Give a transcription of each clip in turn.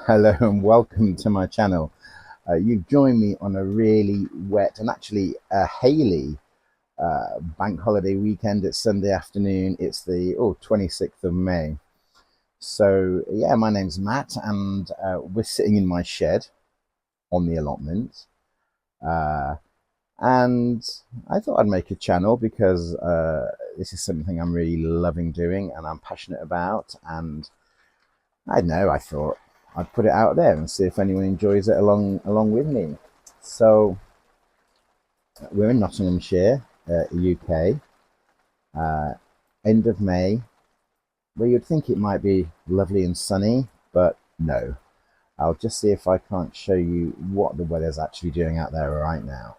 Hello and welcome to my channel. You've joined me on a really wet and actually a haily bank holiday weekend. It's Sunday afternoon. It's the 26th of May. So yeah, my name's Matt and we're sitting in my shed on the allotment. Uh, and I thought I'd make a channel because this is something I'm really loving doing and I'm passionate about. And I don't know, I thought I'd put it out there and see if anyone enjoys it along with me. So we're in Nottinghamshire, UK, uh, end of May, where you'd think it might be lovely and sunny, but no. I'll just see if I can't show you what the weather's actually doing out there right now.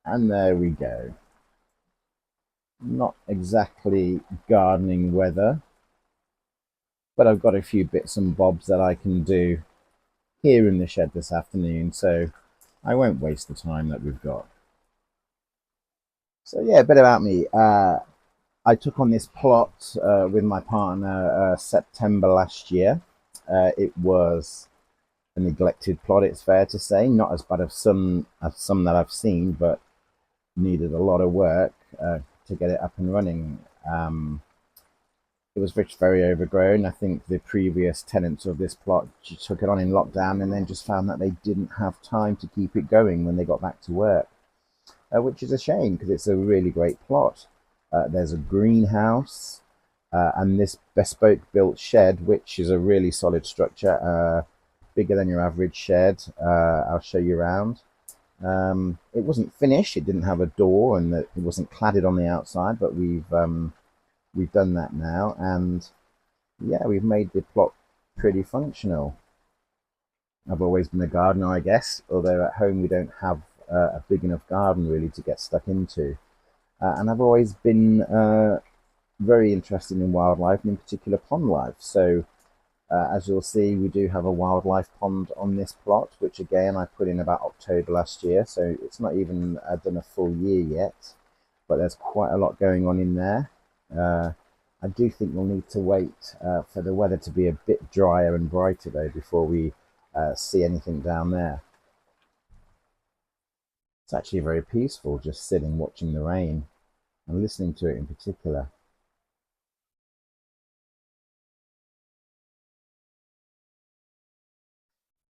And there we go. Not exactly gardening weather, but I've got a few bits and bobs that I can do here in the shed this afternoon, so I won't waste the time that we've got. So yeah, a bit about me. I took on this plot with my partner September last year. It was a neglected plot, it's fair to say, not as bad as some that I've seen, but needed a lot of work to get it up and running. It was very overgrown. I think the previous tenants of this plot took it on in lockdown and then just found that they didn't have time to keep it going when they got back to work, which is a shame because it's a really great plot. There's a greenhouse and this bespoke built shed, which is a really solid structure, bigger than your average shed. I'll show you around. It wasn't finished. It didn't have a door and it wasn't cladded on the outside, but we've done that now, and yeah, we've made the plot pretty functional. I've always been a gardener, I guess, although at home we don't have a big enough garden really to get stuck into. And I've always been very interested in wildlife, and in particular pond life. So, as you'll see, we do have a wildlife pond on this plot, which again I put in about October last year. So it's not even done a full year yet, but there's quite a lot going on in there. Uh, I do think we'll need to wait for the weather to be a bit drier and brighter though before we see anything down there. It's actually very peaceful just sitting watching the rain and listening to it in particular.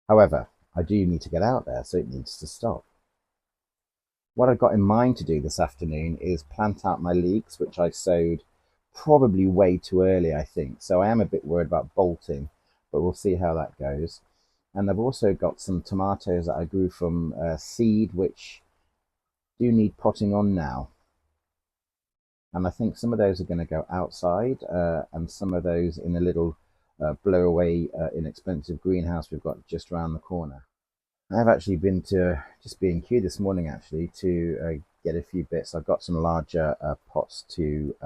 However, I do need to get out there, so it needs to stop. What I've got in mind to do this afternoon is plant out my leeks, which I sowed probably way too early, I think. So I am a bit worried about bolting, but we'll see how that goes. And I've also got some tomatoes that I grew from seed, which do need potting on now. And I think some of those are going to go outside, and some of those in a little blow away inexpensive greenhouse we've got just around the corner. I've actually been to just B&Q this morning actually to get a few bits. I've got some larger pots to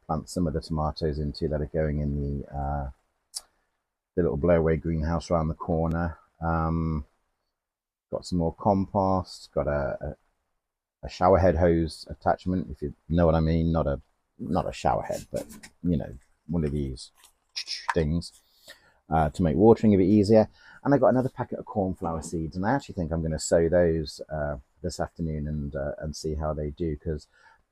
plant some of the tomatoes into that are going in the little blowaway greenhouse around the corner. Got some more compost. Got a shower head hose attachment, if you know what I mean. Not a shower head, but you know, one of these things to make watering a bit easier. And I got another packet of cornflower seeds, and I actually think I'm going to sow those this afternoon and see how they do, because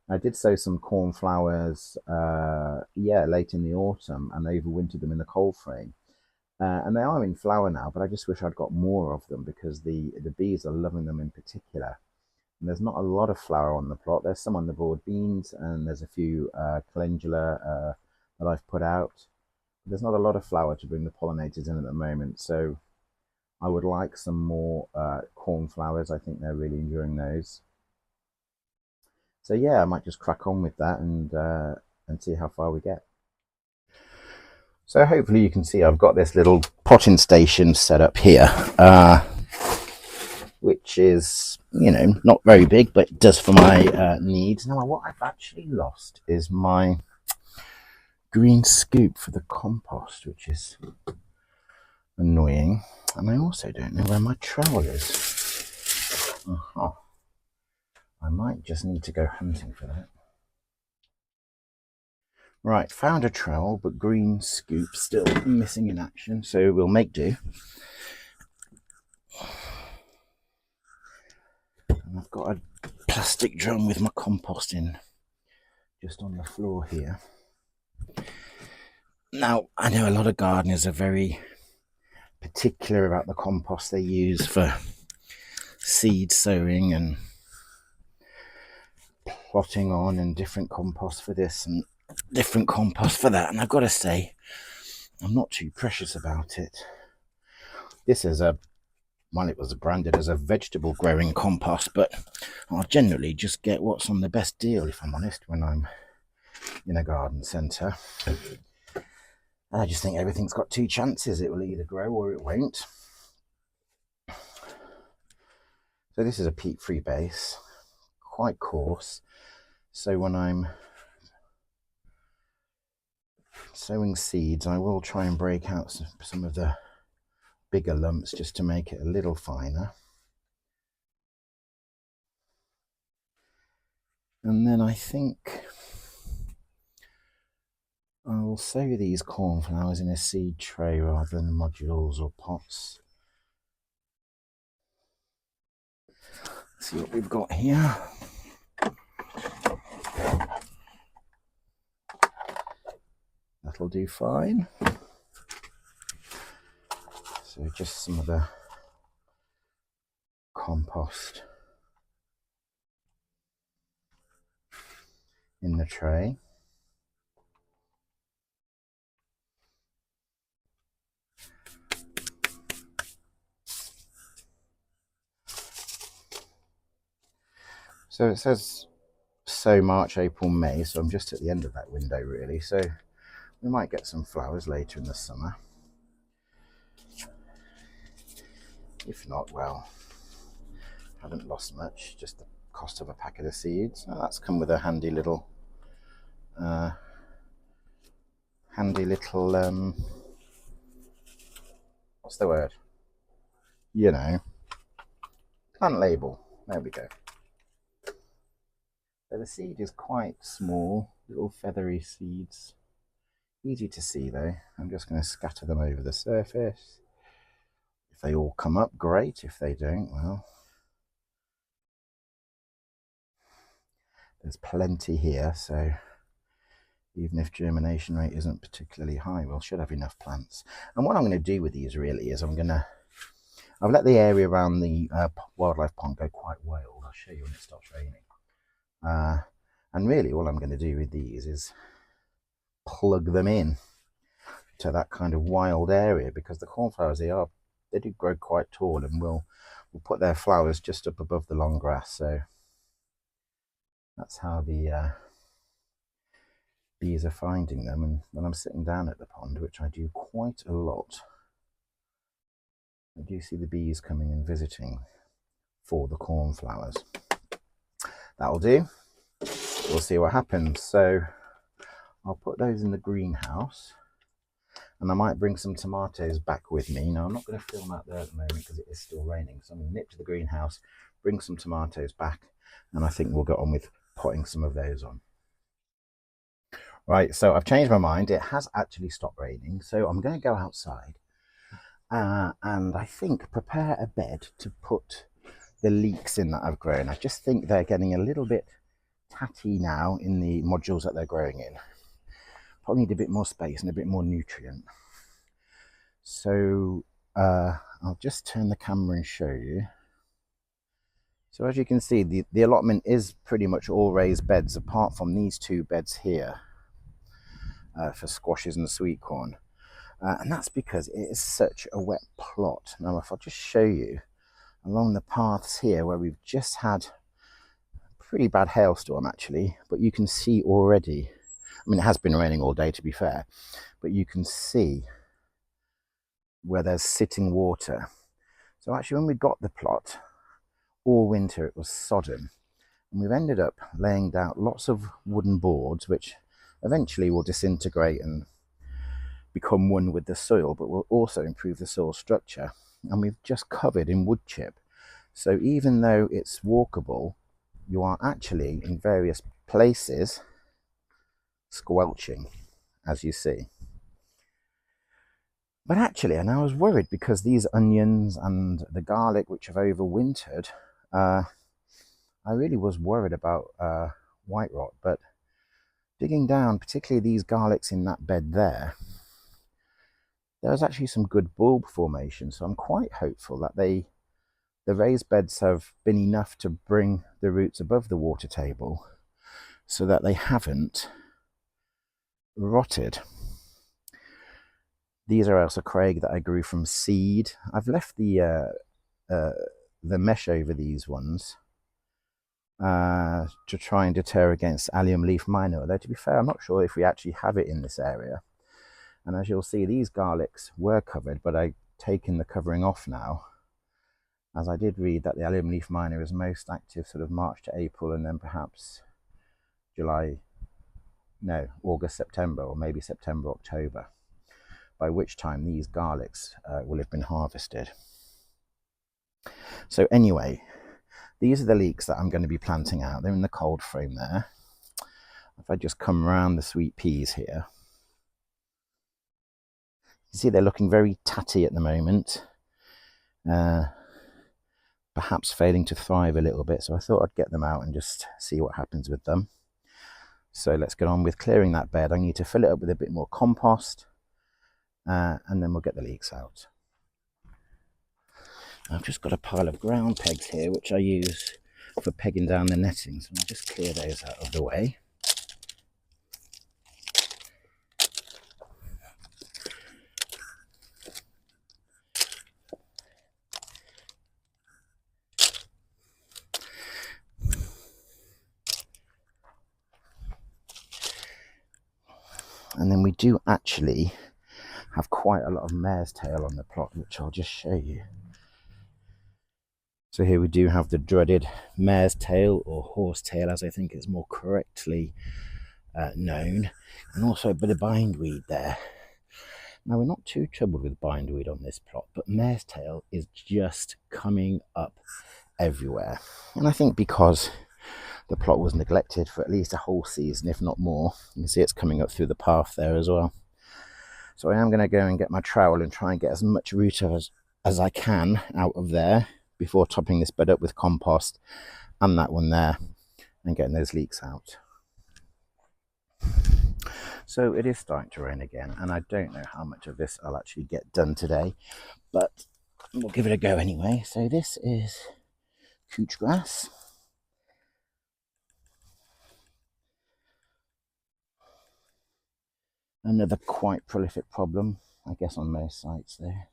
I did sow some cornflowers, yeah, late in the autumn and overwintered them in the cold frame. And they are in flower now, but I just wish I'd got more of them because the bees are loving them in particular. And there's not a lot of flower on the plot. There's some on the broad beans, and there's a few calendula that I've put out. There's not a lot of flower to bring the pollinators in at the moment, so I would like some more cornflowers. I think they're really enjoying those. So yeah, I might just crack on with that and see how far we get. So hopefully you can see I've got this little potting station set up here, which is, you know, not very big, but it does for my needs. Now what I've actually lost is my green scoop for the compost, which is annoying. And I also don't know where my trowel is. Uh-huh. I might just need to go hunting for that. Right, found a trowel, but green scoop still missing in action, so we'll make do. And I've got a plastic drum with my compost in just on the floor here. Now, I know a lot of gardeners are very particular about the compost they use for seed sowing and plotting on, and different compost for this and different compost for that. And I've got to say, I'm not too precious about it. This is it was branded as a vegetable growing compost, but I'll generally just get what's on the best deal, if I'm honest, when I'm in a garden centre. I just think everything's got two chances. It will either grow or it won't. So this is a peat-free base, quite coarse. So when I'm sowing seeds, I will try and break out some of the bigger lumps just to make it a little finer. And then I think I will sow these cornflowers in a seed tray rather than modules or pots. Let's see what we've got here. That'll do fine. So just some of the compost in the tray. So it says sow March, April, May, so I'm just at the end of that window really. So we might get some flowers later in the summer. If not, well, haven't lost much, just the cost of a packet of seeds. Now that's come with a handy little what's the word? You know, plant label. There we go. So the seed is quite small, little feathery seeds. Easy to see though. I'm just going to scatter them over the surface. If they all come up, great. If they don't, well, there's plenty here, so even if germination rate isn't particularly high, we should have enough plants. And what I'm going to do with these really is I've let the area around the wildlife pond go quite wild. I'll show you when it stops raining. And really all I'm going to do with these is plug them in to that kind of wild area, because the cornflowers, they do grow quite tall, and we'll put their flowers just up above the long grass. So that's how the bees are finding them. And when I'm sitting down at the pond, which I do quite a lot, I do see the bees coming and visiting for the cornflowers. That'll do. We'll see what happens. So I'll put those in the greenhouse, and I might bring some tomatoes back with me. Now, I'm not going to film out there at the moment because it is still raining, so I'm going to nip to the greenhouse, bring some tomatoes back, and I think we'll get on with potting some of those on. Right, so I've changed my mind. It has actually stopped raining, so I'm going to go outside and I think prepare a bed to put the leeks in that I've grown. I just think they're getting a little bit tatty now in the modules that they're growing in. Probably need a bit more space and a bit more nutrient. So I'll just turn the camera and show you. So as you can see, the allotment is pretty much all raised beds, apart from these two beds here for squashes and sweet corn. And that's because it is such a wet plot. Now, if I'll just show you along the paths here where we've just had a pretty bad hailstorm actually, but you can see already, I mean, it has been raining all day to be fair, but you can see where there's sitting water. So actually when we got the plot, all winter it was sodden, and we've ended up laying down lots of wooden boards which eventually will disintegrate and become one with the soil, but will also improve the soil structure. And we've just covered in wood chip. So even though it's walkable, you are actually in various places squelching, as you see. But actually, and I was worried because these onions and the garlic, which have overwintered, I really was worried about white rot. But digging down, particularly these garlics in that bed there was actually some good bulb formation. So I'm quite hopeful that the raised beds have been enough to bring the roots above the water table so that they haven't rotted. These are Elsa Craig that I grew from seed. I've left the mesh over these ones to try and deter against allium leaf miner. Although to be fair, I'm not sure if we actually have it in this area. And as you'll see, these garlics were covered, but I've taken the covering off now, as I did read that the allium leaf miner is most active sort of March to April, and then perhaps August, September, or maybe September, October, by which time these garlics will have been harvested. So anyway, these are the leeks that I'm going to be planting out. They're in the cold frame there. If I just come around the sweet peas here, you see they're looking very tatty at the moment, perhaps failing to thrive a little bit. So I thought I'd get them out and just see what happens with them. So let's get on with clearing that bed. I need to fill it up with a bit more compost, and then we'll get the leeks out. I've just got a pile of ground pegs here, which I use for pegging down the nettings. So I'll just clear those out of the way. And then we do actually have quite a lot of mare's tail on the plot, which I'll just show you. So here we do have the dreaded mare's tail, or horse tail as I think it's more correctly known, and also a bit of bindweed there. Now, we're not too troubled with bindweed on this plot, but mare's tail is just coming up everywhere. And I think because the plot was neglected for at least a whole season, if not more. You can see it's coming up through the path there as well. So I am going to go and get my trowel and try and get as much root as I can out of there before topping this bed up with compost and that one there, and getting those leeks out. So it is starting to rain again, and I don't know how much of this I'll actually get done today, but we'll give it a go anyway. So this is couch grass. Another quite prolific problem, I guess, on most sites there.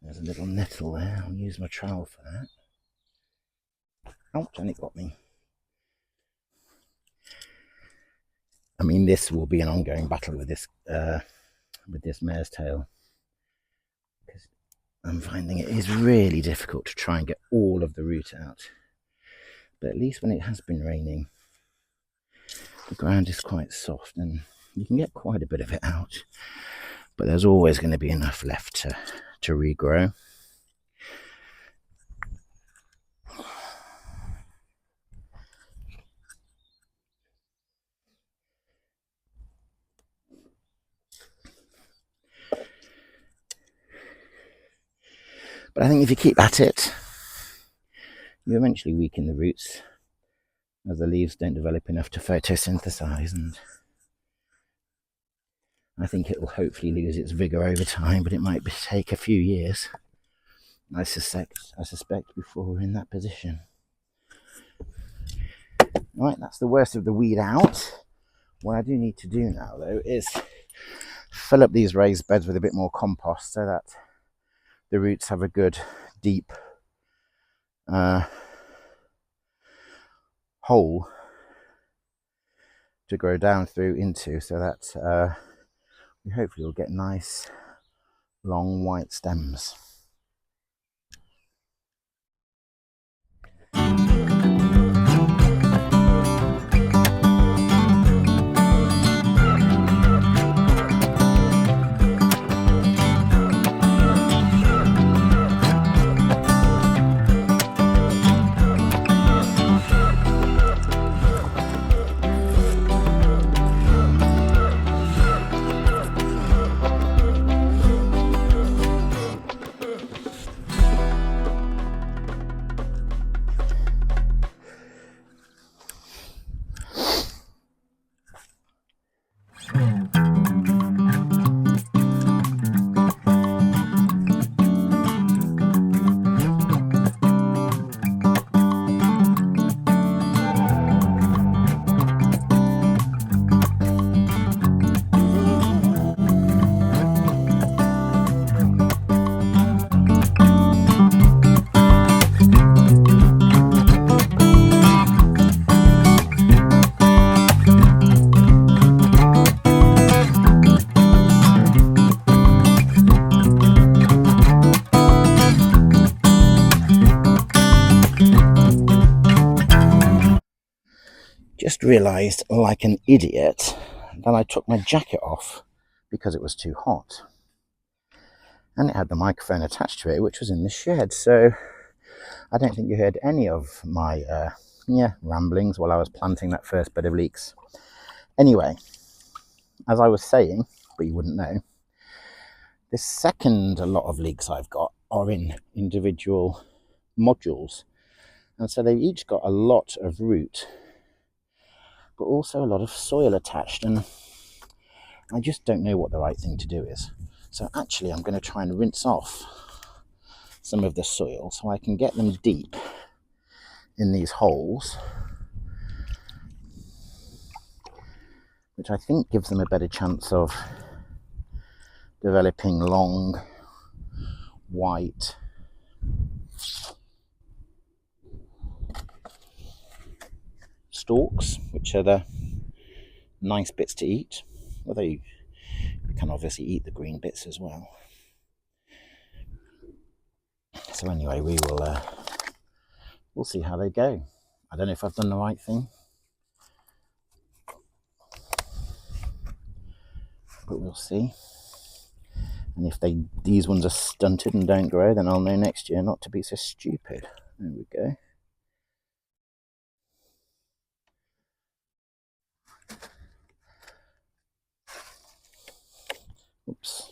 There's a little nettle there. I'll use my trowel for that. Ouch, and it got me. I mean, this will be an ongoing battle with this mare's tail, because I'm finding it is really difficult to try and get all of the root out. But at least when it has been raining, the ground is quite soft and you can get quite a bit of it out. But there's always going to be enough left to regrow. But I think if you keep at it, you eventually weaken the roots as the leaves don't develop enough to photosynthesize, and I think it will hopefully lose its vigor over time, but it might take a few years, I suspect, before we're in that position. Right, that's the worst of the weed out. What I do need to do now, though, is fill up these raised beds with a bit more compost so that the roots have a good deep hole to grow down through into, so that we hopefully will get nice long white stems. just realised, like an idiot, that I took my jacket off because it was too hot. And it had the microphone attached to it, which was in the shed. So I don't think you heard any of my ramblings while I was planting that first bed of leeks. Anyway, as I was saying, but you wouldn't know, the second lot of leeks I've got are in individual modules. And so they've each got a lot of root, but also a lot of soil attached. And I just don't know what the right thing to do is. So actually, I'm going to try and rinse off some of the soil so I can get them deep in these holes, which I think gives them a better chance of developing long, white, stalks, which are the nice bits to eat, although you can obviously eat the green bits as well. So anyway, we'll see how they go. I don't know if I've done the right thing, but we'll see. And if these ones are stunted and don't grow, then I'll know next year not to be so stupid. There we go. Oops.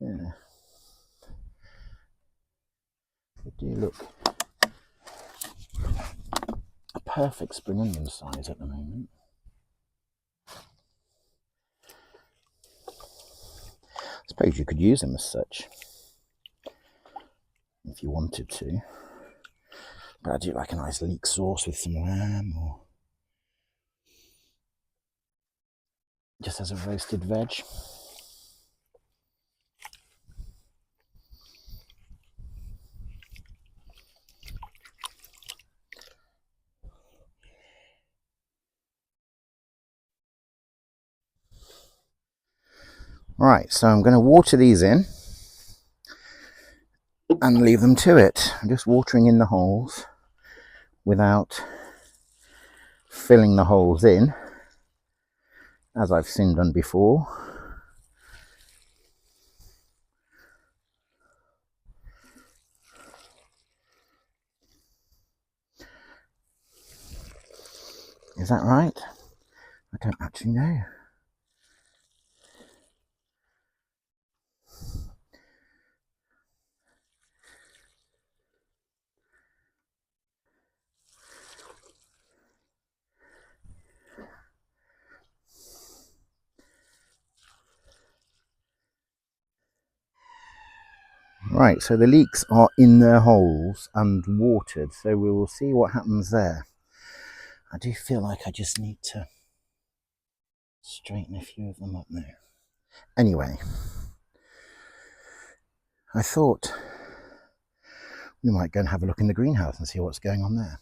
Yeah. They do look a perfect spring onion size at the moment. I suppose you could use them as such if you wanted to. But I do like a nice leek sauce with some lamb, or just as a roasted veg. Right, so I'm going to water these in and leave them to it. I'm just watering in the holes without filling the holes in, as I've seen done before. Is that right? I don't actually know. Right, so the leeks are in their holes and watered, so we will see what happens there. I do feel like I just need to straighten a few of them up now. Anyway, I thought we might go and have a look in the greenhouse and see what's going on there.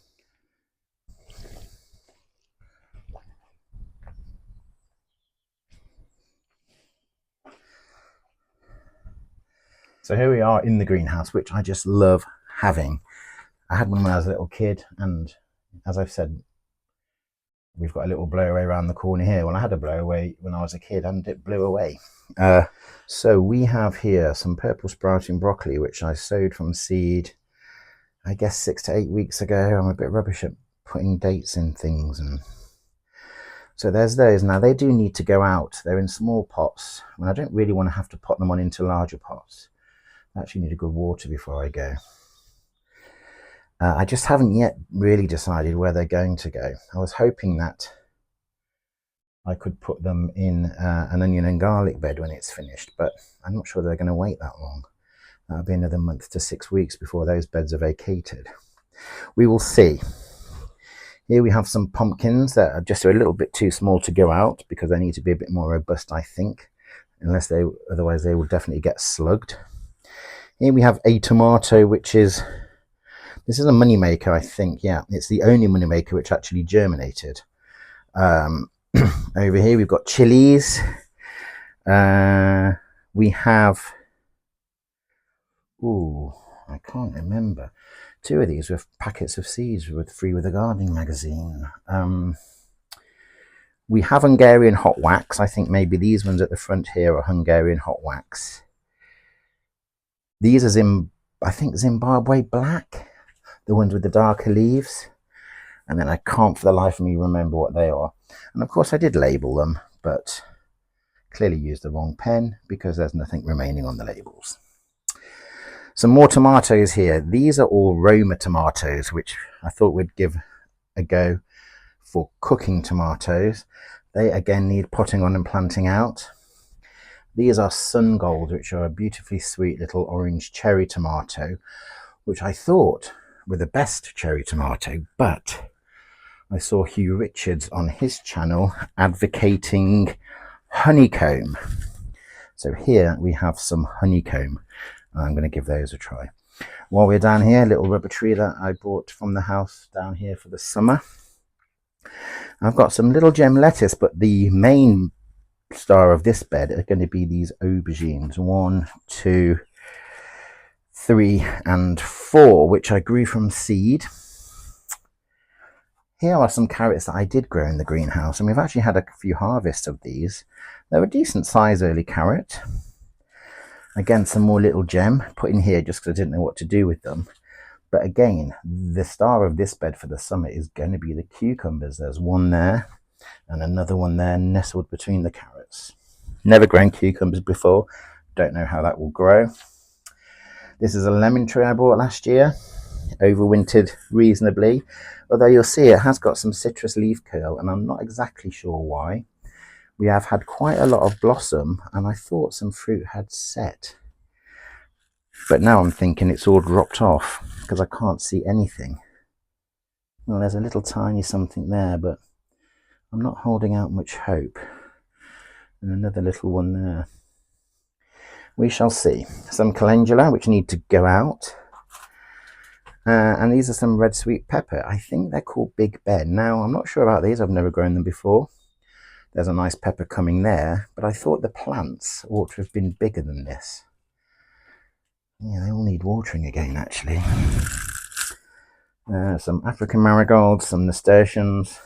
So here we are in the greenhouse, which I just love having. I had one when I was a little kid, and as I've said, we've got a little blowaway around the corner here. Well, I had a blowaway when I was a kid and it blew away. So we have here some purple sprouting broccoli, which I sowed from seed, I guess 6 to 8 weeks ago. I'm a bit rubbish at putting dates in things. And so there's those. Now they do need to go out. They're in small pots, and I don't really want to have to pot them on into larger pots. I actually need a good water before I go. I just haven't yet really decided where they're going to go. I was hoping that I could put them in an onion and garlic bed when it's finished, but I'm not sure they're going to wait that long. That'll be another month to 6 weeks before those beds are vacated. We will see. Here we have some pumpkins that are just a little bit too small to go out because they need to be a bit more robust, I think, otherwise they will definitely get slugged. Here we have a tomato, this is a money maker, I think. Yeah, it's the only money maker which actually germinated. Over here we've got chilies. We have Ooh, I can't remember. Two of these were packets of seeds with free with a gardening magazine. We have Hungarian hot wax. I think maybe these ones at the front here are Hungarian hot wax. These are I think Zimbabwe black, the ones with the darker leaves. And then I can't for the life of me remember what they are. And of course I did label them, but clearly used the wrong pen because there's nothing remaining on the labels. Some more tomatoes here. These are all Roma tomatoes, which I thought we'd give a go for cooking tomatoes. They again need potting on and planting out. These are Sun Gold, which are a beautifully sweet little orange cherry tomato, which I thought were the best cherry tomato, but I saw Hugh Richards on his channel advocating honeycomb. So here we have some honeycomb. I'm going to give those a try. While we're down here, a little rubber tree that I bought from the house down here for the summer. I've got some little gem lettuce, but the main star of this bed are going to be these aubergines. 1, 2, 3 and 4, which I grew from seed. Here are some carrots that I did grow in the greenhouse, and we've actually had a few harvests of these. They're a decent size early carrot. Again, some more little gem put in here just because I didn't know what to do with them. But again, the star of this bed for the summer is going to be the cucumbers. There's one there and another one there nestled between the carrots. Never grown cucumbers before. Don't know how that will grow. This is a lemon tree I bought last year. Overwintered reasonably, although you'll see it has got some citrus leaf curl, and I'm not exactly sure why. We have had quite a lot of blossom, and I thought some fruit had set, but now I'm thinking it's all dropped off because I can't see anything. Well, there's a little tiny something there, but I'm not holding out much hope. And another little one there. We shall see. Some calendula which need to go out. And these are some red sweet pepper. I think they're called Big Ben. Now, I'm not sure about these. I've never grown them before. There's a nice pepper coming there, but I thought the plants ought to have been bigger than this. Yeah, they all need watering again, actually. Some African marigolds, some nasturtiums,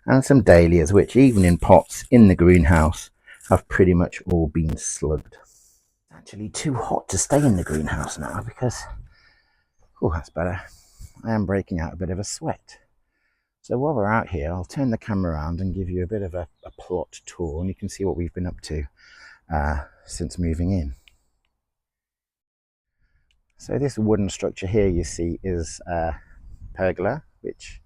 and some dahlias, which even in pots in the greenhouse have pretty much all been slugged. It's actually too hot to stay in the greenhouse now because, oh, that's better. I am breaking out a bit of a sweat. So while we're out here, I'll turn the camera around and give you a bit of a plot tour, and you can see what we've been up to since moving in. So this wooden structure here you see is a pergola, which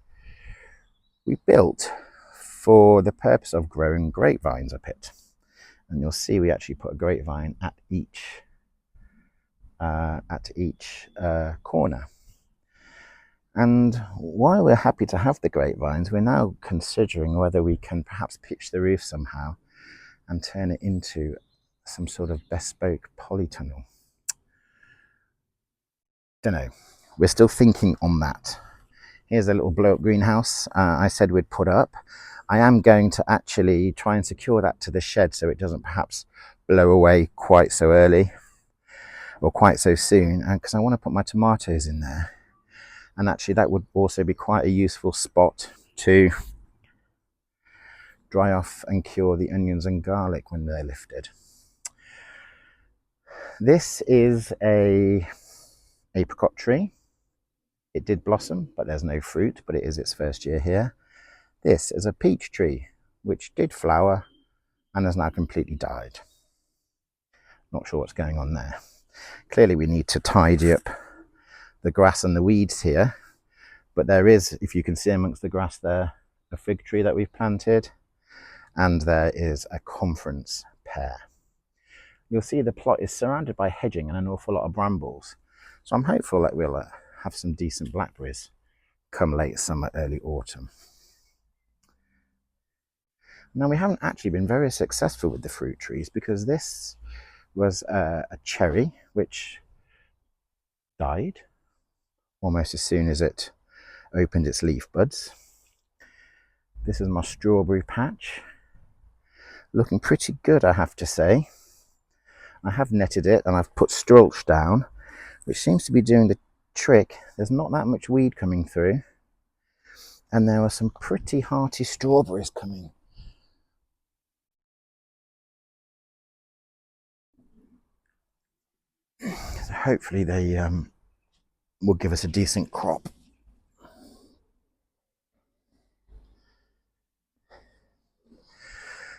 we built for the purpose of growing grapevines up it. And you'll see we actually put a grapevine at each corner. And while we're happy to have the grapevines, we're now considering whether we can perhaps pitch the roof somehow and turn it into some sort of bespoke polytunnel. Don't know. We're still thinking on that. Here's a little blow-up greenhouse I said we'd put up. I am going to actually try and secure that to the shed so it doesn't perhaps blow away quite so early or quite so soon, and because I want to put my tomatoes in there. And actually that would also be quite a useful spot to dry off and cure the onions and garlic when they're lifted. This is a apricot tree. It did blossom, but there's no fruit, but it is its first year here. This is a peach tree, which did flower and has now completely died. Not sure what's going on there. Clearly we need to tidy up the grass and the weeds here, but there is, if you can see amongst the grass there, a fig tree that we've planted, and there is a conference pear. You'll see the plot is surrounded by hedging and an awful lot of brambles, so I'm hopeful that we'll have some decent blackberries come late summer, early autumn. Now, we haven't actually been very successful with the fruit trees because this was a cherry which died almost as soon as it opened its leaf buds. This is my strawberry patch, looking pretty good, I have to say. I have netted it and I've put strawberries down, which seems to be doing the trick. There's not that much weed coming through, and there are some pretty hearty strawberries coming. So hopefully they will give us a decent crop.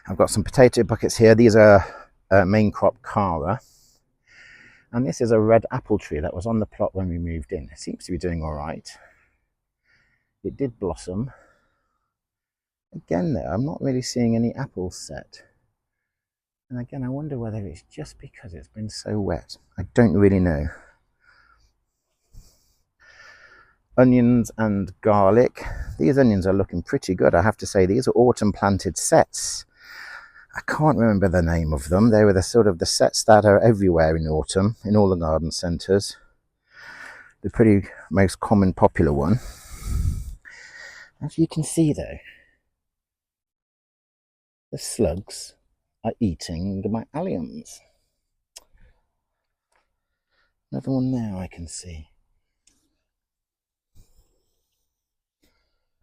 I've got some potato buckets here. These are main crop Cara. And this is a red apple tree that was on the plot when we moved in. It seems to be doing all right. It did blossom. Again, though, I'm not really seeing any apples set. And again, I wonder whether it's just because it's been so wet. I don't really know. Onions and garlic. These onions are looking pretty good, I have to say. These are autumn planted sets. I can't remember the name of them. They were the sort of the sets that are everywhere in autumn, in all the garden centres. The pretty most common popular one. As you can see though, the slugs are eating my alliums. Another one there I can see.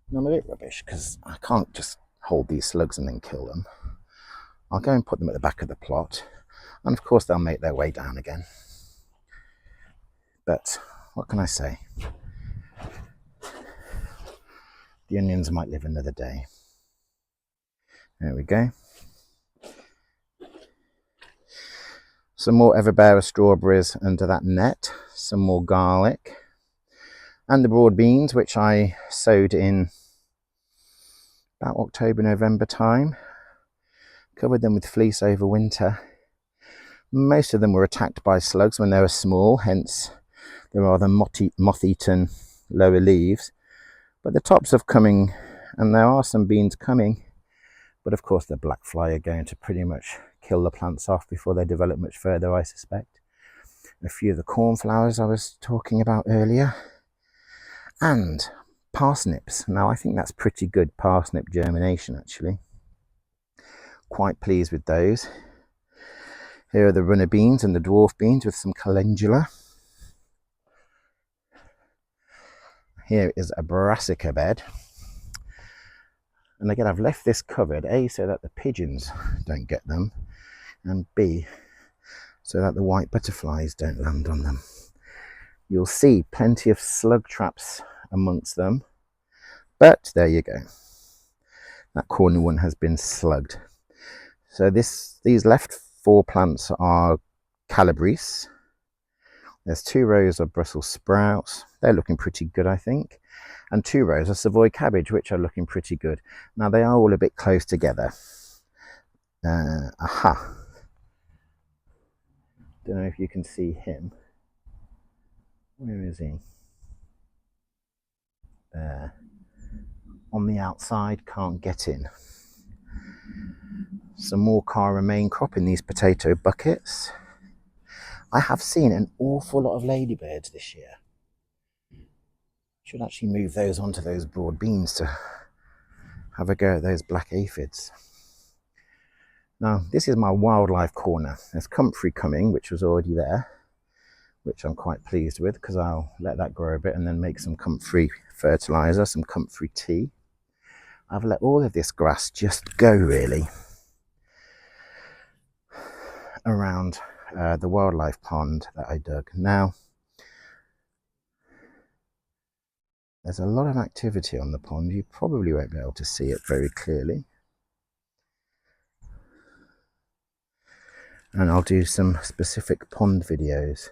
And I'm a bit rubbish because I can't just hold these slugs and then kill them. I'll go and put them at the back of the plot, and of course they'll make their way down again. But what can I say? The onions might live another day. There we go. Some more Everbearer strawberries under that net. Some more garlic. And the broad beans, which I sowed in about October, November time. Covered them with fleece over winter. Most of them were attacked by slugs when they were small, hence the rather moth-eaten lower leaves. But the tops are coming, and there are some beans coming. But of course the black fly are going to pretty much kill the plants off before they develop much further, I suspect. A few of the cornflowers I was talking about earlier. And parsnips. Now I think that's pretty good parsnip germination actually. Quite pleased with those. Here are the runner beans and the dwarf beans with some calendula. Here is a brassica bed. And again, I've left this covered, A, so that the pigeons don't get them, and B, so that the white butterflies don't land on them. You'll see plenty of slug traps amongst them, but there you go. That corner one has been slugged. So these left 4 plants are calabrese. There's 2 rows of Brussels sprouts. They're looking pretty good, I think. And 2 rows of Savoy cabbage, which are looking pretty good. Now they are all a bit close together. Aha. Don't know if you can see him. Where is he? There. On the outside, can't get in. Some more Cara main crop in these potato buckets. I have seen an awful lot of ladybirds this year. Should actually move those onto those broad beans to have a go at those black aphids. Now, this is my wildlife corner. There's comfrey coming, which was already there, which I'm quite pleased with because I'll let that grow a bit and then make some comfrey fertilizer, some comfrey tea. I've let all of this grass just go really around the wildlife pond that I dug. Now, there's a lot of activity on the pond. You probably won't be able to see it very clearly. And I'll do some specific pond videos.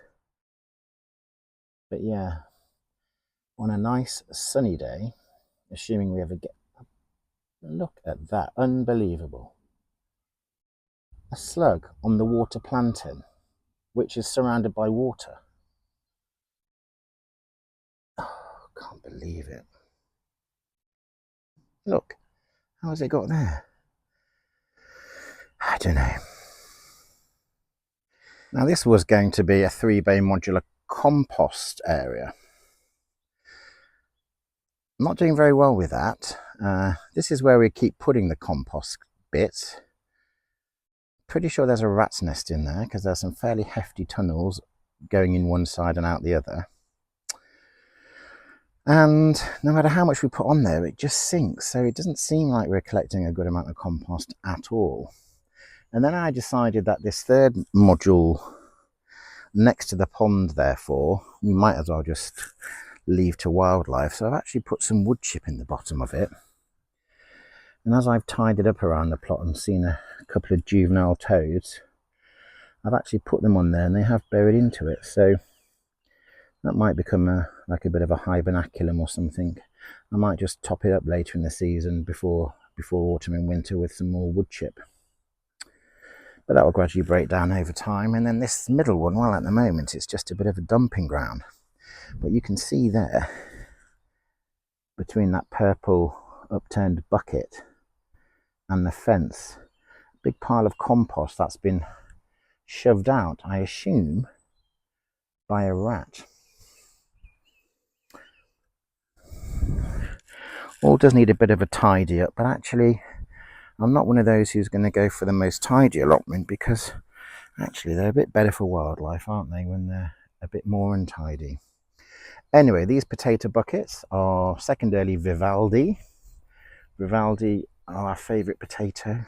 But yeah, on a nice sunny day, assuming we ever get, look at that, unbelievable. A slug on the water plantain, which is surrounded by water. Oh, can't believe it. Look, how has it got there? I don't know. Now this was going to be a 3-bay modular compost area. I'm not doing very well with that. This is where we keep putting the compost bits. Pretty sure there's a rat's nest in there because there's some fairly hefty tunnels going in one side and out the other. And no matter how much we put on there, it just sinks. So it doesn't seem like we're collecting a good amount of compost at all. And then I decided that this third module next to the pond, therefore, we might as well just leave to wildlife. So I've actually put some wood chip in the bottom of it. And as I've tidied up around the plot and seen a couple of juvenile toads, I've actually put them on there and they have burrowed into it. So that might become like a bit of a hibernaculum or something. I might just top it up later in the season before autumn and winter with some more wood chip. But that will gradually break down over time. And then this middle one, well, at the moment, it's just a bit of a dumping ground. But you can see there, between that purple upturned bucket and the fence, a big pile of compost that's been shoved out, I assume, by a rat. All does need a bit of a tidy up, but actually I'm not one of those who's going to go for the most tidy allotment, because actually they're a bit better for wildlife, aren't they, when they're a bit more untidy. Anyway, these potato buckets are secondarily Vivaldi. Vivaldi are our favourite potato.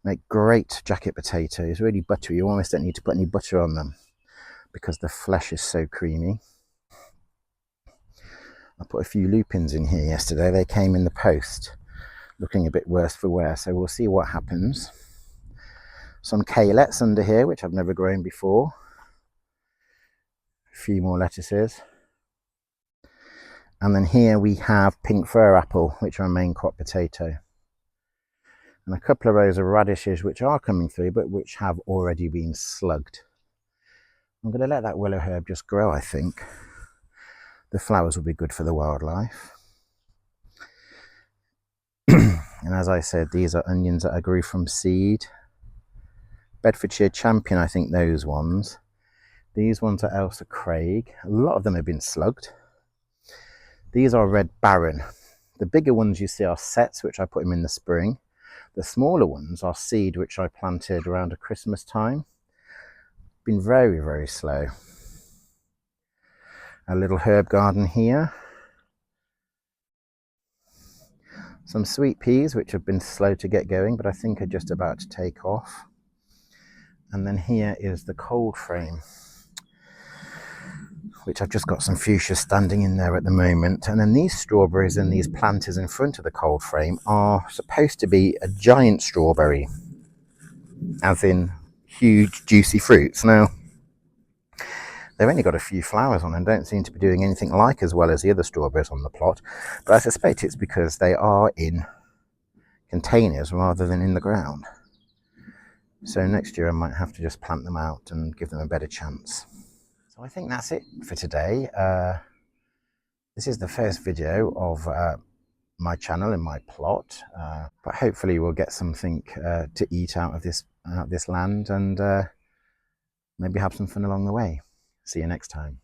Make great jacket potatoes, really buttery. You almost don't need to put any butter on them because the flesh is so creamy. I put a few lupins in here yesterday. They came in the post, looking a bit worse for wear, so we'll see what happens. Some kaleets under here, which I've never grown before. A few more lettuces. And then here we have pink fir apple, which are a main crop potato. And a couple of rows of radishes, which are coming through, but which have already been slugged. I'm going to let that willow herb just grow, I think. The flowers will be good for the wildlife. And as I said, these are onions that I grew from seed. Bedfordshire Champion, I think, those ones. These ones are Elsa Craig. A lot of them have been slugged. These are Red Baron. The bigger ones you see are sets, which I put them in the spring. The smaller ones are seed, which I planted around a Christmas time. Been very, very slow. A little herb garden here. Some sweet peas, which have been slow to get going, but I think are just about to take off. And then here is the cold frame, which I've just got some fuchsia standing in there at the moment. And then these strawberries and these planters in front of the cold frame are supposed to be a giant strawberry, as in huge juicy fruits. Now, they've only got a few flowers on and don't seem to be doing anything like as well as the other strawberries on the plot, but I suspect it's because they are in containers rather than in the ground. So next year I might have to just plant them out and give them a better chance. So I think that's it for today. This is the first video of my channel and my plot, but hopefully we'll get something to eat out of this land and maybe have some fun along the way. See you next time.